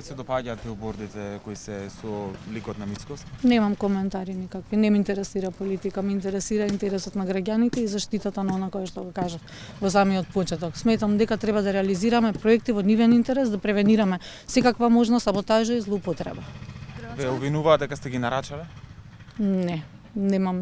ви се допаѓаат билбордите кои се со ликот на Мицкос? Немам коментари никакви, не ме интересира политика, ме интересира интересот на граѓаните и заштитата на она кое што го кажав во самиот почеток. Сметам дека треба да реализираме проекти во нивен интерес, да превенираме секаква можна саботажа и злоупотреба. Ве обвинуваат дека сте ги нарачале? Не, немам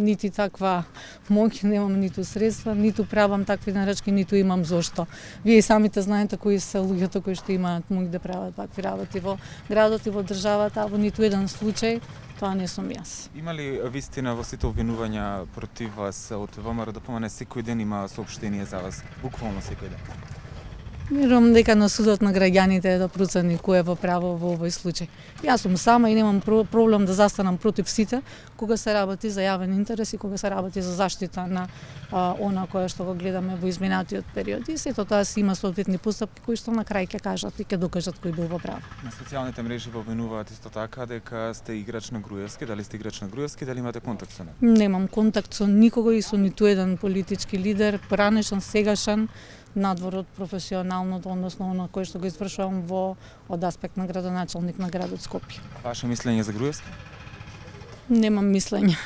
нити таква моќ, немам ниту средства, ниту правам такви нарачки, ниту имам зошто. Вие и самите знаете кои се луѓето кои што имаат моќ да прават такви работи во градот и во државата, а во ниту еден случај тоа не сум јас. Има ли вистина во сите обвинувања против вас од ВМРО-ДПМНЕ? Секој ден има соопштение за вас, буквално секој ден. Верувам дека на судот на граѓаните е да процени кој е во право во овој случај. Јас сум сама и немам проблем да застанам против сите кога се работи за јавен интерес и кога се работи за заштита на она кое што го гледаме во изминатиот период. И сето тоа си има соодветни постапки кои што на крај ќе кажат и ќе докажат кој бил во право. На социјалните мрежи во обвинуваат исто така дека сте играч на Груевски. Дали сте играч на Груевски, дали имате контакт со него? Немам контакт со никого и со ниту еден политички лидер, поранешен, сегашен, надвор од професионалното, односно оно кое што го извршувам од аспект на градоначалник на градот Скопје. Ваше мислење за Груевски? Немам мислење.